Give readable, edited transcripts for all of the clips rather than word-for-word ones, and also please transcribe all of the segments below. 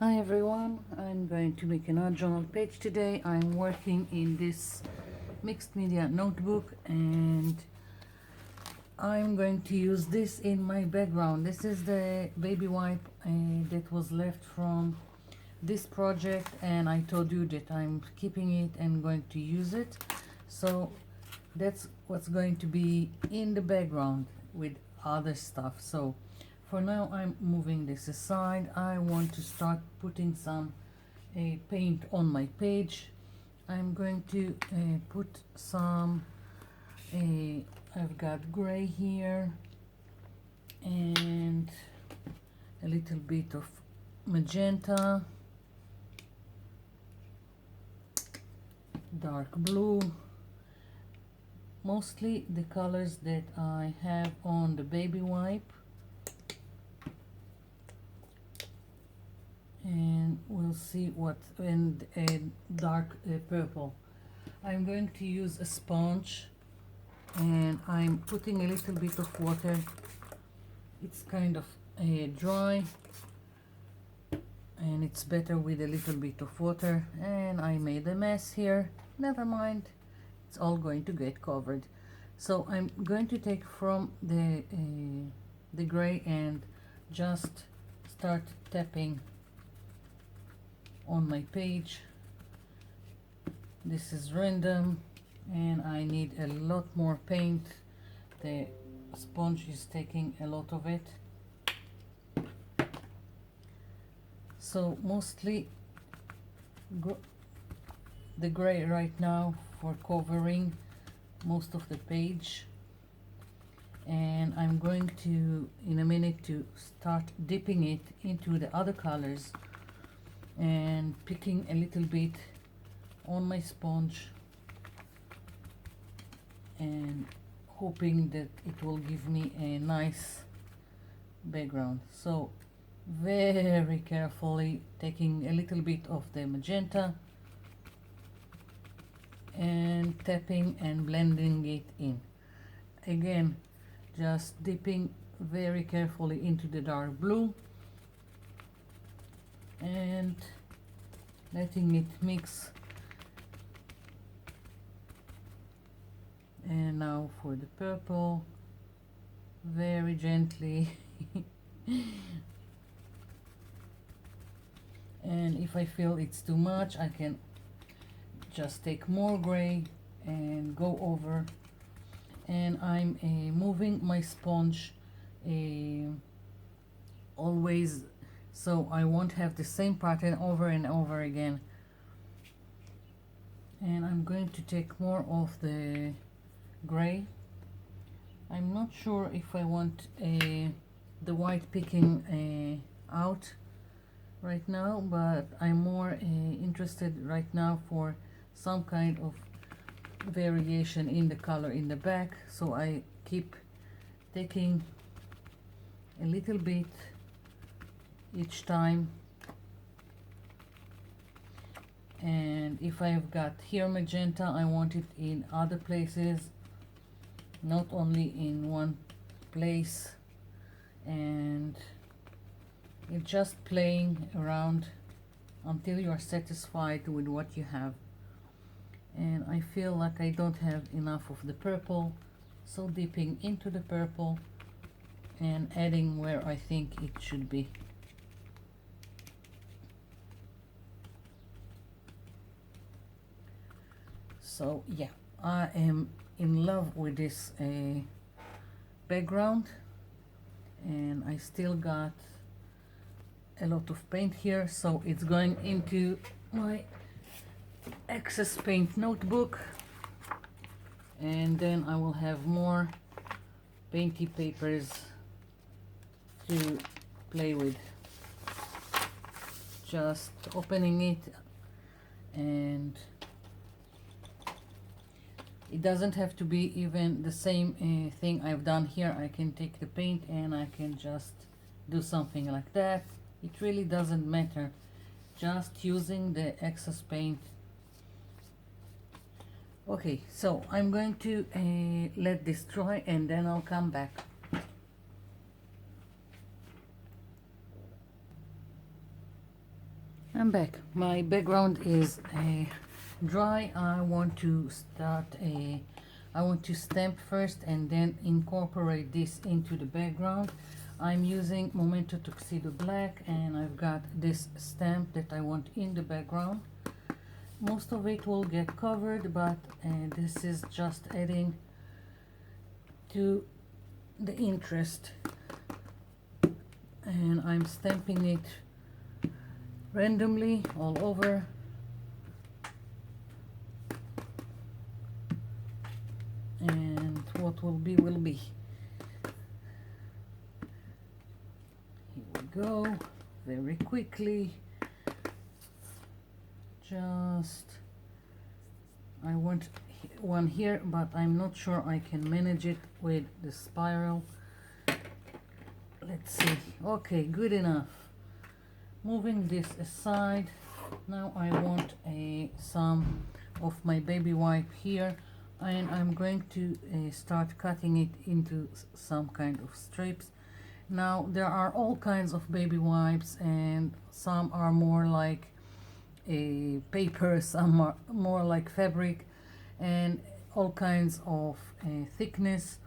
Hi everyone, I'm going to make another journal page today. I'm working in this mixed media notebook and I'm going to use this in my background. This is the baby wipe that was left from this project, and I told you that I'm keeping it and going to use it. So that's what's going to be in the background with other stuff. So for now I'm moving this aside. I want to start putting some paint on my page. I'm going to put some I've got gray here and a little bit of magenta, dark blue, mostly the colors that I have on the baby wipe, and we'll see what, and a dark purple. I'm going to use a sponge and I'm putting a little bit of water. It's kind of dry and it's better with a little bit of water, and I made a mess here. Never mind, it's all going to get covered. So I'm going to take from the gray and just start tapping on my page. This is random and I need a lot more paint. The sponge is taking a lot of it. So mostly the gray right now for covering most of the page, and I'm going to in a minute to start dipping it into the other colors and picking a little bit on my sponge and hoping that it will give me a nice background. So very carefully taking a little bit of the magenta and tapping and blending it in. Again, just dipping very carefully into the dark blue and letting it mix. And now for the purple, very gently. And if I feel it's too much, I can just take more gray and go over. And I'm moving my sponge always, so I won't have the same pattern over and over again. And I'm going to take more of the gray. I'm not sure if I want the white picking out right now, but I'm more interested right now for some kind of variation in the color in the back. So I keep taking a little bit each time, and if I've got here magenta, I want it in other places, not only in one place, and you're just playing around until you are satisfied with what you have. And I feel like I don't have enough of the purple, so dipping into the purple and adding where I think it should be. So yeah, I am in love with this background, and I still got a lot of paint here, so it's going into my excess paint notebook, and then I will have more painty papers to play with. Just opening it, and it doesn't have to be even the same thing I've done here. I can take the paint and I can just do something like that. It really doesn't matter, just using the excess paint. Okay, so I'm going to let this dry and then I'll come back. I'm back. My background is dry. I want to stamp first and then incorporate this into the background. I'm using Momento Tuxedo Black, and I've got this stamp that I want in the background. Most of it will get covered, but this is just adding to the interest, and I'm stamping it randomly all over. And what will be will be. Here we go, very quickly. Just, I want one here, but I'm not sure I can manage it with the spiral. Let's see. Okay, good enough. Moving this aside, now I want some of my baby wipe here, and I'm going to start cutting it into some kind of strips. Now there are all kinds of baby wipes, and some are more like a paper, some are more like fabric, and all kinds of thickness.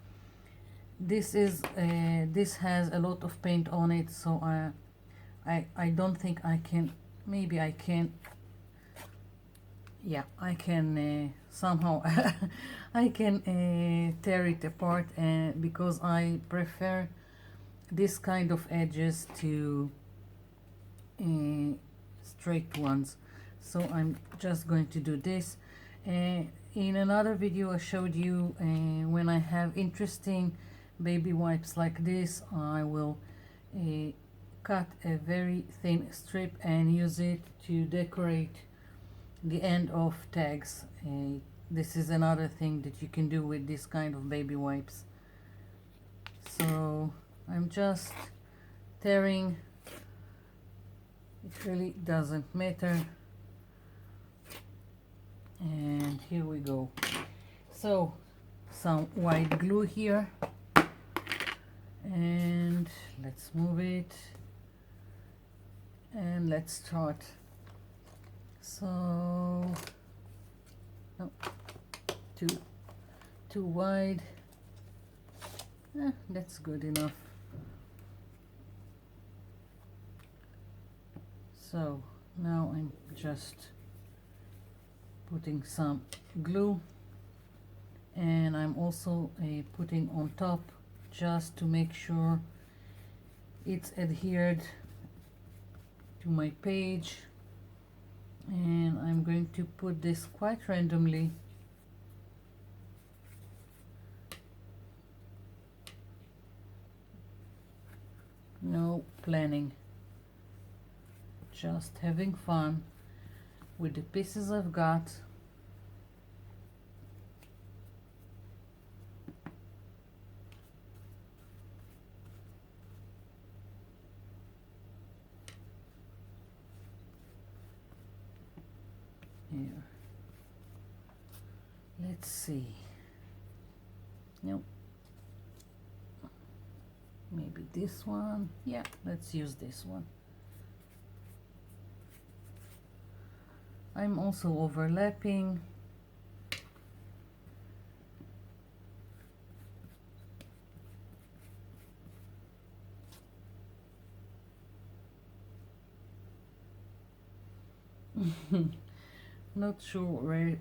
This has a lot of paint on it, so I don't think I can. Maybe I can. Yeah, I can somehow I can tear it apart, because I prefer this kind of edges to straight ones. So I'm just going to do this. In another video I showed you when I have interesting baby wipes like this, I will cut a very thin strip and use it to decorate the end of tags. This is another thing that you can do with this kind of baby wipes. So I'm just tearing. It really doesn't matter. And here we go. So some white glue here, and let's move it, and let's start. So no, too wide. That's good enough. So now I'm just putting some glue, and I'm also putting on top just to make sure it's adhered to my page. And I'm going to put this quite randomly. No planning, just having fun with the pieces I've got. Here, let's see. Nope. Maybe this one. Yeah, let's use this one. I'm also overlapping. Not sure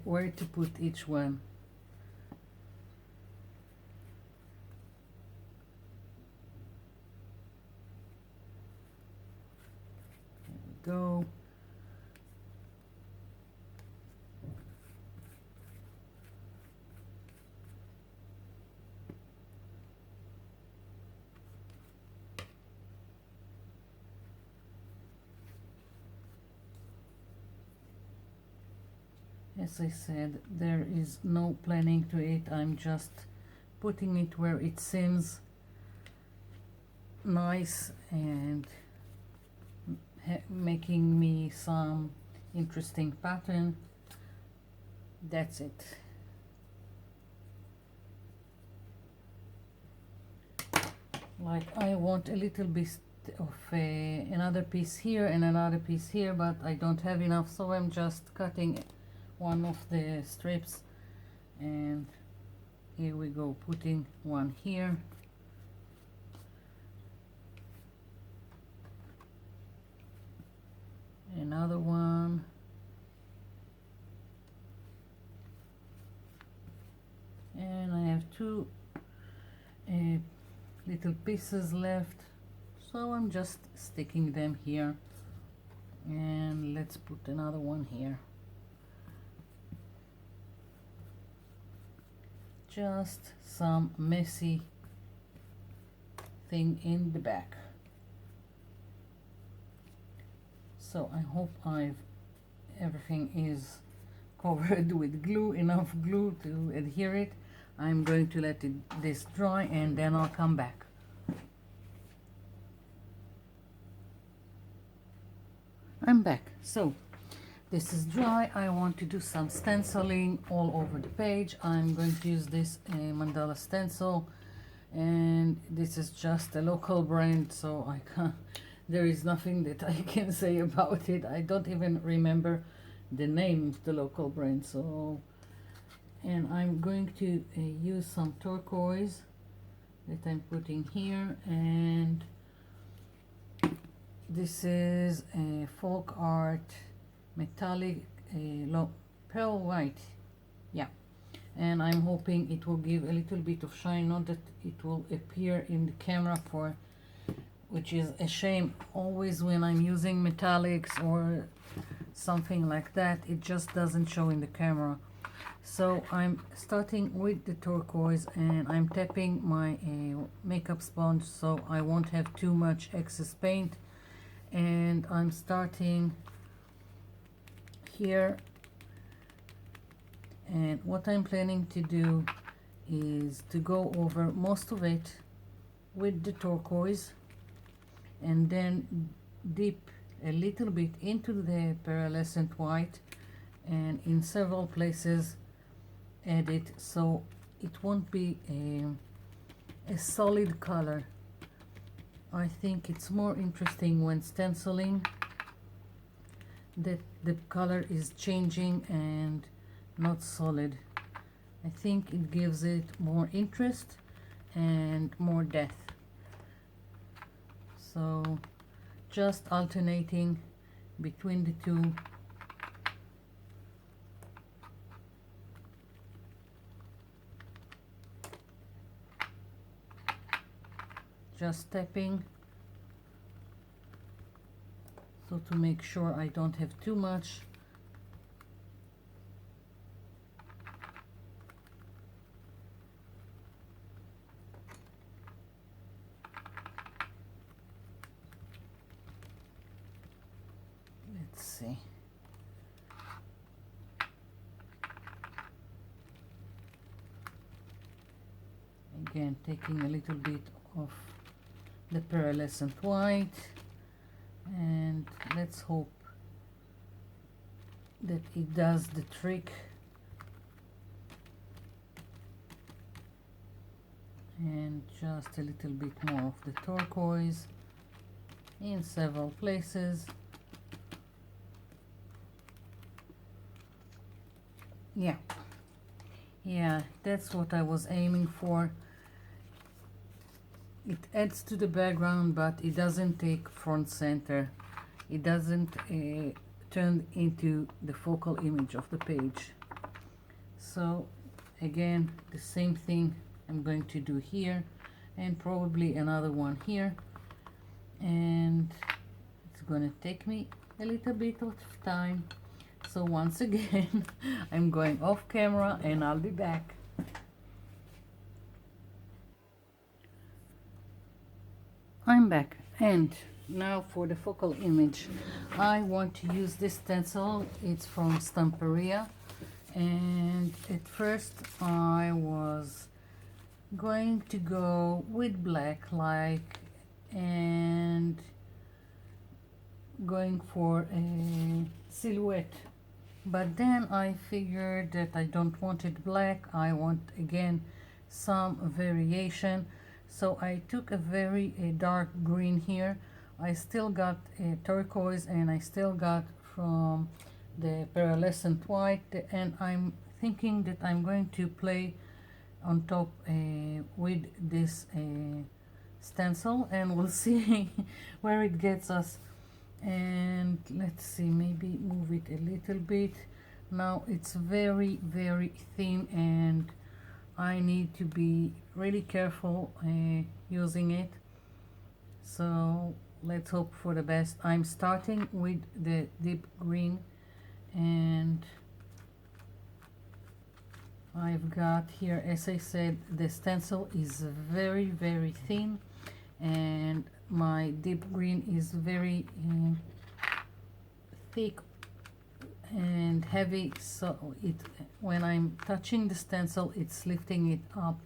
where to put each one. There we go. As I said, there is no planning to it. I'm just putting it where it seems nice and making me some interesting pattern. That's it. Like, I want a little bit another piece here and another piece here, but I don't have enough, so I'm just cutting one of the strips, and here we go, putting one here, another one, and I have two little pieces left, so I'm just sticking them here, and let's put another one here. Just some messy thing in the back. So I hope everything is covered with glue, enough glue to adhere it. I'm going to let this dry, and then I'll come back. I'm back. So this is dry. I want to do some stenciling all over the page. I'm going to use this mandala stencil, and this is just a local brand, so I can't, there is nothing that I can say about it. I don't even remember the name of the local brand. So, and I'm going to use some turquoise that I'm putting here, and this is a folk art metallic pearl white, yeah, and I'm hoping it will give a little bit of shine, not that it will appear in the camera, which is a shame. Always when I'm using metallics or something like that, it just doesn't show in the camera. So I'm starting with the turquoise, and I'm tapping my makeup sponge so I won't have too much excess paint, and I'm starting here, and what I'm planning to do is to go over most of it with the turquoise, and then dip a little bit into the pearlescent white, and in several places add it, so it won't be a solid color. I think it's more interesting when stenciling that the color is changing and not solid. I think it gives it more interest and more depth. So just alternating between the two. Just tapping, so to make sure I don't have too much. Let's see. Again, taking a little bit of the pearlescent white, and let's hope that it does the trick. And just a little bit more of the turquoise in several places. Yeah, that's what I was aiming for. It adds to the background, but it doesn't take front center. It doesn't turn into the focal image of the page. So again, the same thing I'm going to do here, and probably another one here, and it's gonna take me a little bit of time. So once again, I'm going off camera, and I'll be back. I'm back, and now for the focal image. I want to use this stencil. It's from Stamperia, and at first I was going to go with black, and going for a silhouette, but then I figured that I don't want it black. I want again some variation. So I took a very dark green here. I still got a turquoise, and I still got from the pearlescent white, and I'm thinking that I'm going to play on top with this stencil, and we'll see where it gets us. And let's see, maybe move it a little bit. Now it's very thin, and I need to be really careful using it. So let's hope for the best. I'm starting with the deep green, and I've got here, as I said, the stencil is very thin, and my deep green is very thick and heavy, so when I'm touching the stencil, it's lifting it up.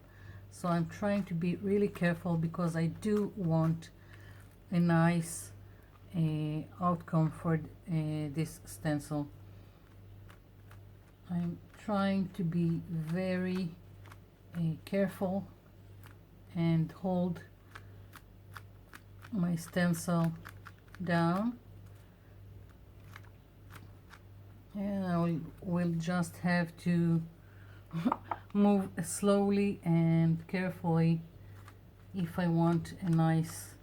So I'm trying to be really careful, because I do want a nice outcome for this stencil. I'm trying to be very careful and hold my stencil down, and I will just have to move slowly and carefully if I want a nice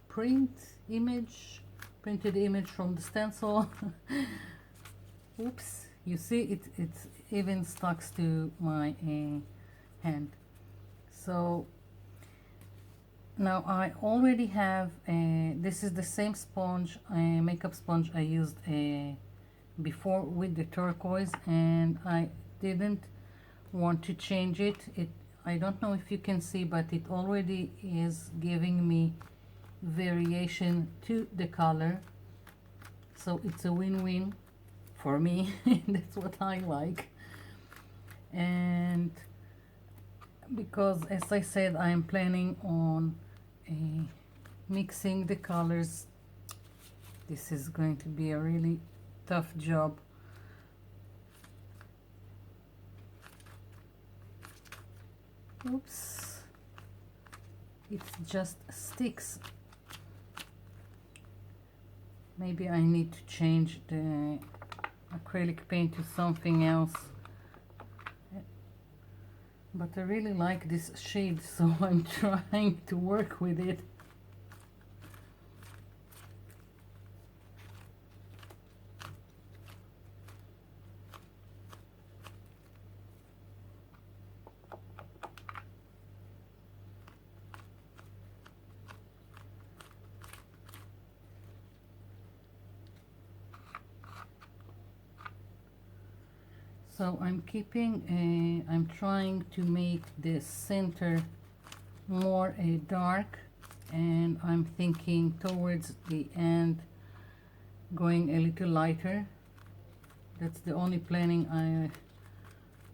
printed image from the stencil. Oops, you see it even sticks to my hand. So now I already have this is the same sponge, makeup sponge I used before with the turquoise, and I didn't want to change it. I don't know if you can see, but it already is giving me variation to the color, so it's a win-win for me. That's what I like. And because, as I said, I am planning on mixing the colors, this is going to be a really tough job. Oops, it just sticks. Maybe I need to change the acrylic paint to something else, but I really like this shade, so I'm trying to work with it. So I'm trying to make the center more dark, and I'm thinking towards the end going a little lighter. That's the only planning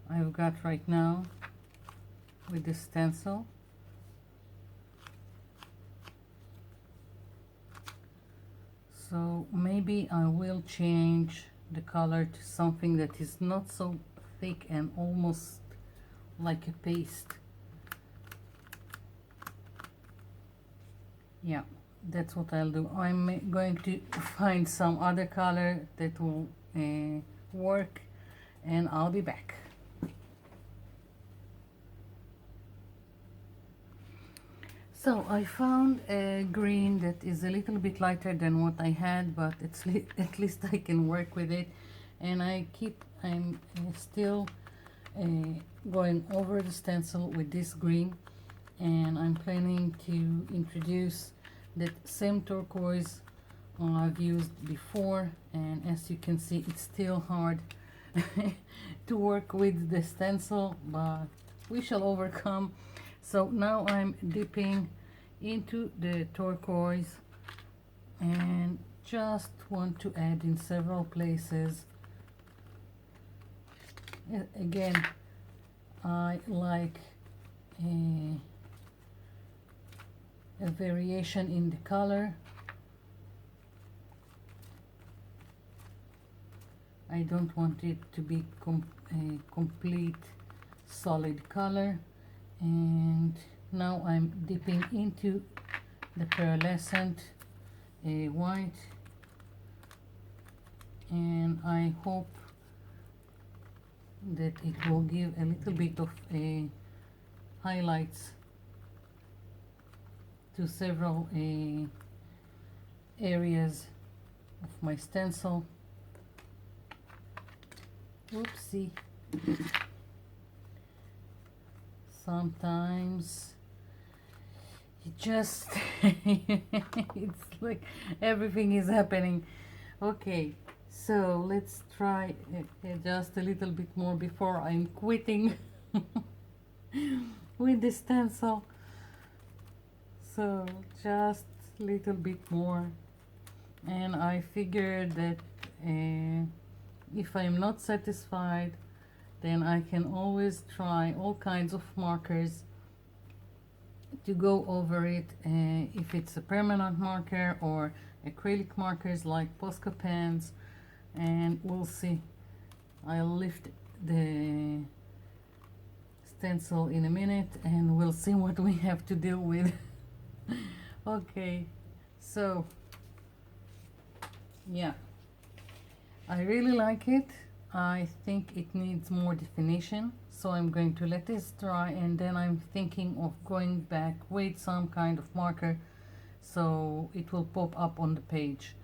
I've got right now with the stencil. So maybe I will change the color to something that is not so thick and almost like a paste. Yeah, that's what I'll do. I'm going to find some other color that will work, and I'll be back. So I found a green that is a little bit lighter than what I had, but it's at least I can work with it. And I'm still going over the stencil with this green, and I'm planning to introduce that same turquoise I've used before. And as you can see, it's still hard to work with the stencil, but we shall overcome. So now I'm dipping into the turquoise, and just want to add in several places. Again, I like a variation in the color. I don't want it to be a complete solid color. And now I'm dipping into the pearlescent white, and I hope that it will give a little bit of highlights to several areas of my stencil. Oopsie. Sometimes it just it's like everything is happening. Okay, so let's try just a little bit more before I'm quitting with the stencil. So just a little bit more, and I figured that if I'm not satisfied, then I can always try all kinds of markers to go over it, if it's a permanent marker or acrylic markers like Posca pens, and we'll see. I'll lift the stencil in a minute and we'll see what we have to deal with. Okay, so yeah, I really like it. I think it needs more definition, so I'm going to let this dry, and then I'm thinking of going back with some kind of marker so it will pop up on the page.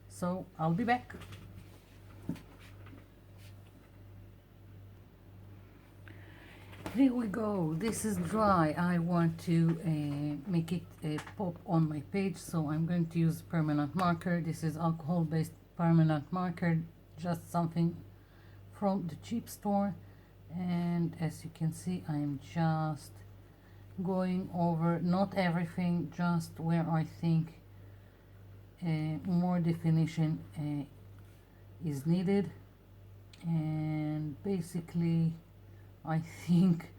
So I'll be back. Here we go. This is dry. I want to make it pop on my page, so I'm going to use permanent marker. This is alcohol based permanent marker, just something from the cheap store, and as you can see, I'm just going over, not everything, just where I think more definition is needed. And basically I think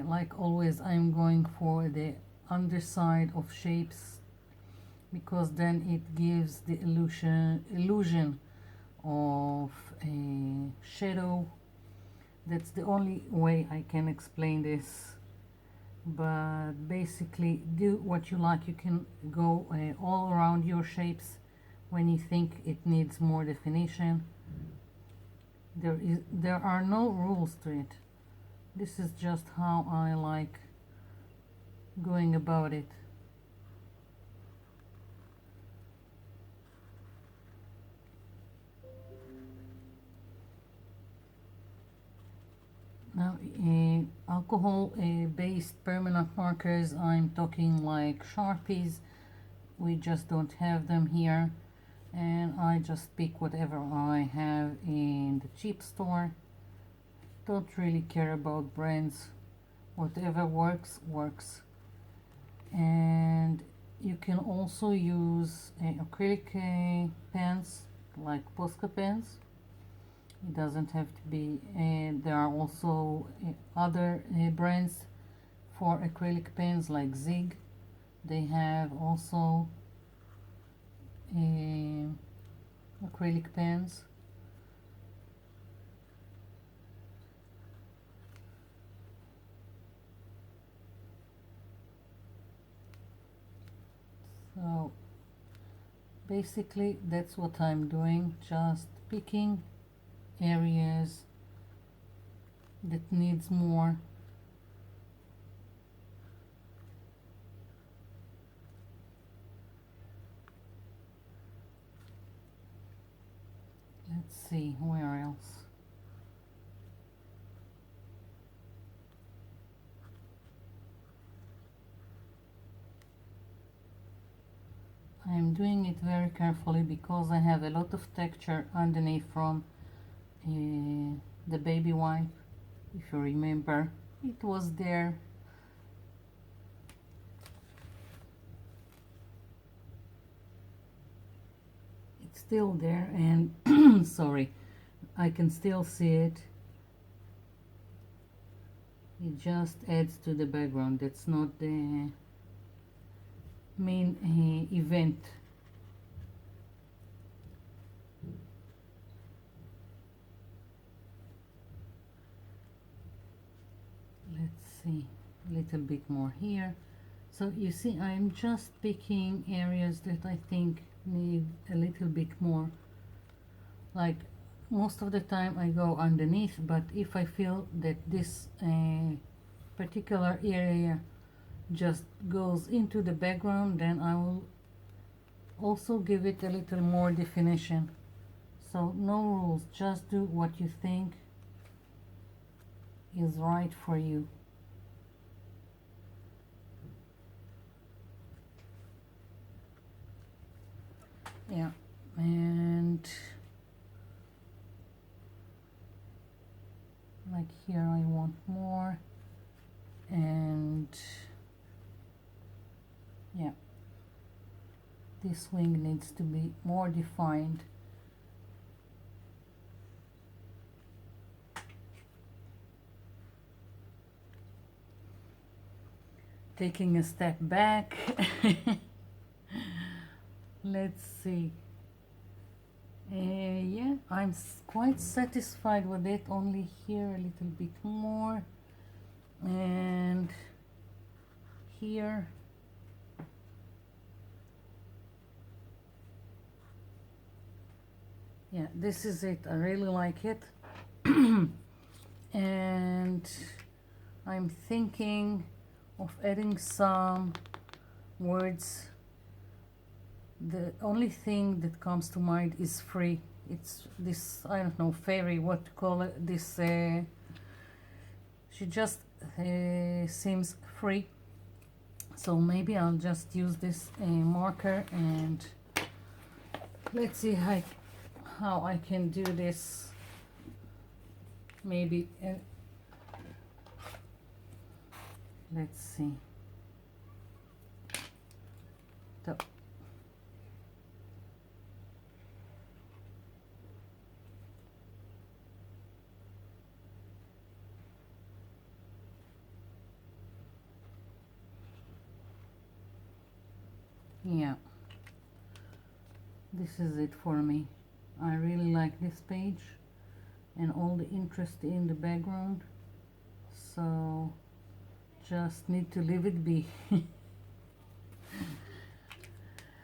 like always I'm going for the underside of shapes, because then it gives the illusion of a shadow. That's the only way I can explain this, but basically do what you like. You can go all around your shapes when you think it needs more definition. There are no rules to it. This is just how I like going about it. Now, alcohol based permanent markers, I'm talking like Sharpies. We just don't have them here, and I just pick whatever I have in the cheap store. Don't really care about brands. Whatever works, works. And you can also use acrylic pens like Posca pens. It doesn't have to be, there are also other brands for acrylic pens like Zig. They have also acrylic pens. So basically that's what I'm doing, just picking areas that needs more. Let's see, where else? I'm doing it very carefully because I have a lot of texture underneath from the baby wipe. If you remember, it was there. It's still there, and sorry, I can still see it. It just adds to the background. That's not the main event. Let's see, a little bit more here. So you see, I'm just picking areas that I think need a little bit more. Like most of the time I go underneath, but if I feel that this particular area just goes into the background, then I will also give it a little more definition. So no rules, just do what you think is right for you. Yeah, and like here I want more, and yeah, this wing needs to be more defined. Taking a step back, let's see. Yeah, I'm quite satisfied with it, only here a little bit more, and here. Yeah, this is it. I really like it. And I'm thinking of adding some words. The only thing that comes to mind is free. It's this, I don't know, fairy, what to call it, this she just seems free, so maybe I'll just use this marker, and let's see how I can do this. Maybe let's see. So yeah, this is it for me. I really like this page and all the interest in the background, so just need to leave it be.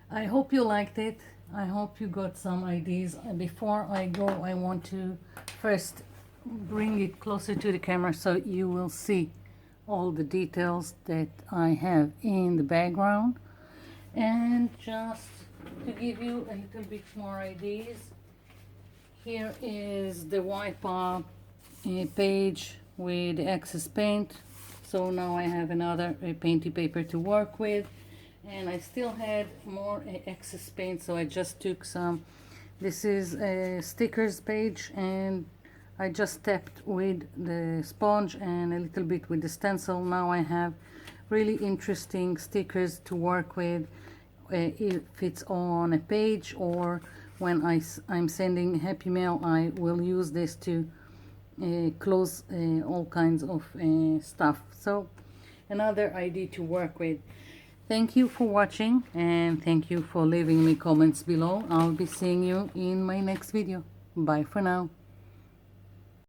I hope you liked it. I hope you got some ideas. Before I go, I want to first bring it closer to the camera so you will see all the details that I have in the background, and just to give you a little bit more ideas. Here is the wipe-up page with the excess paint. So now I have another painty paper to work with, and I still had more excess paint, so I just took some. This is a stickers page, and I just tapped with the sponge and a little bit with the stencil. Now I have really interesting stickers to work with if it's on a page, or when I'm sending happy mail, I will use this to close all kinds of stuff. So another idea to work with. Thank you for watching, and thank you for leaving me comments below. I'll be seeing you in my next video. Bye for now.